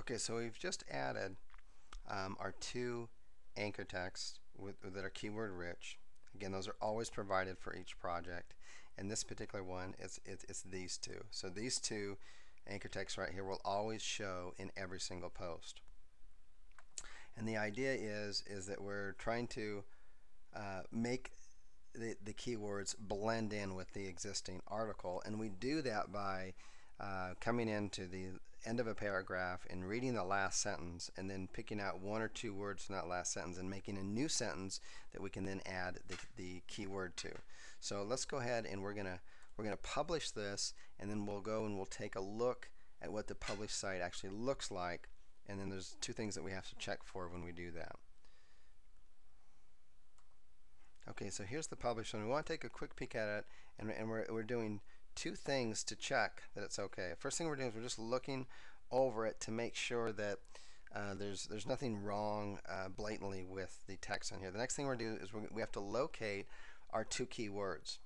Okay, so we've just added our two anchor texts that are keyword rich. Again, those are always provided for each project. And this particular one, it's these two. So these two anchor texts right here will always show in every single post. And the idea is that we're trying to make the keywords blend in with the existing article, and we do that by coming into the end of a paragraph and reading the last sentence and then picking out one or two words from that last sentence and making a new sentence that we can then add the keyword to. So let's go ahead and we're gonna publish this, and then we'll go and we'll take a look at what the published site actually looks like, and then there's two things that we have to check for when we do that. Okay, so here's the published one. We want to take a quick peek at it, and we're doing two things to check that it's okay. First thing we're doing is we're just looking over it to make sure that there's nothing wrong blatantly with the text on here. The next thing we're doing is we have to locate our two keywords.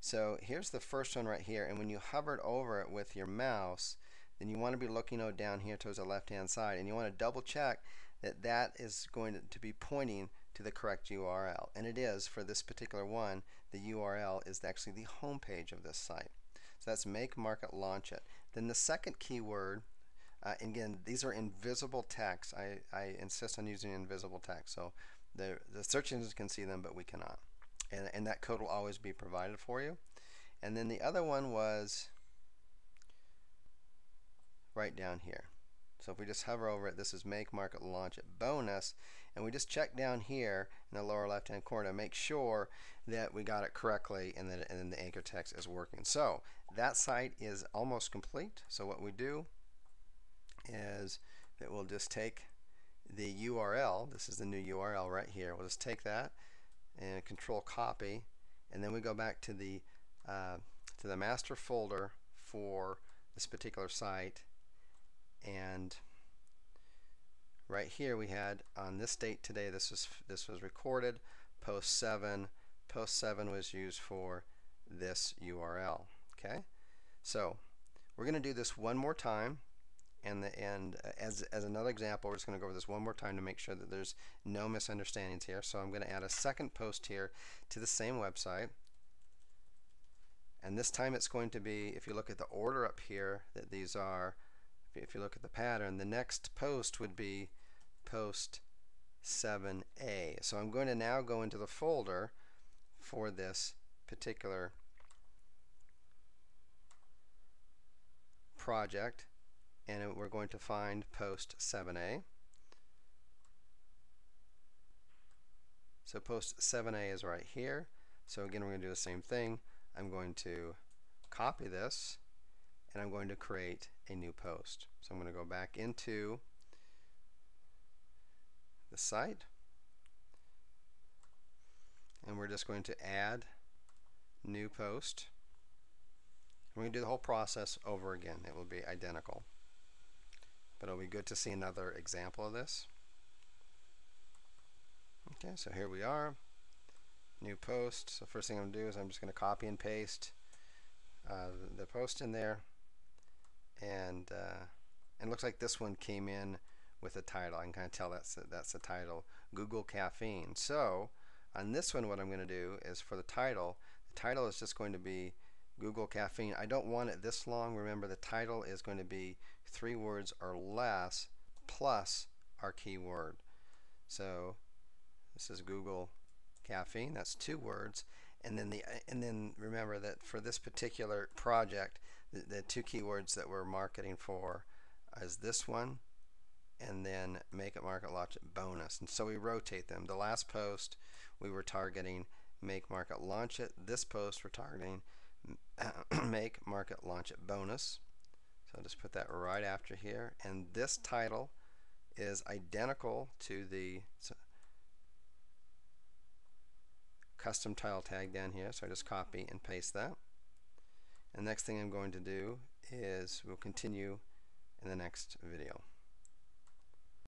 So here's the first one right here, and when you hovered over it with your mouse, then you want to be looking down here towards the left-hand side, and you want to double check that that is going to be pointing to the correct URL. And it is for this particular one. The URL is actually the home page of this site. So that's make, market, launch it. Then the second keyword, again, these are invisible text. I insist on using invisible text. So the search engines can see them, but we cannot. And that code will always be provided for you. And then the other one was right down here. So if we just hover over it, this is make, market, launch it, bonus, and we just check down here in the lower left hand corner to make sure that we got it correctly and then the anchor text is working. So that site is almost complete. So what we do is that we'll just take the URL, this is the new URL right here, we'll just take that and control copy, and then we go back to the master folder for this particular site. And right here we had on this date today, this was recorded, post 7. Post 7 was used for this URL. Okay, so we're going to do this one more time, and as another example, we're just going to go over this one more time to make sure that there's no misunderstandings here. So I'm going to add a second post here to the same website, and this time it's going to be, if you look at the order up here that these are, if you look at the pattern, the next post would be post 7a. So I'm going to now go into the folder for this particular project, and we're going to find post 7a. So post 7a is right here. So again, we're going to do the same thing. I'm going to copy this, and I'm going to create a new post. So I'm going to go back into the site, and we're just going to add new post. We're going to do the whole process over again. It will be identical, but it'll be good to see another example of this. Okay, so here we are, new post. So first thing I'm going to do is I'm just going to copy and paste the post in there, and it looks like this one came in with a title. I can kind of tell that's the title, Google Caffeine. So on this one, what I'm going to do is for the title is just going to be Google Caffeine. I don't want it this long. Remember, the title is going to be 3 words or less plus our keyword. So this is Google Caffeine. That's 2 words. And then remember that for this particular project, the 2 keywords that we're marketing for is this one, and then make it, market, launch it, bonus. And so we rotate them. The last post we were targeting make, market, launch it. This post we're targeting make, market, launch it, bonus. So I'll just put that right after here. And this title is identical to the custom title tag down here. So I just copy and paste that. And next thing I'm going to do is we'll continue in the next video.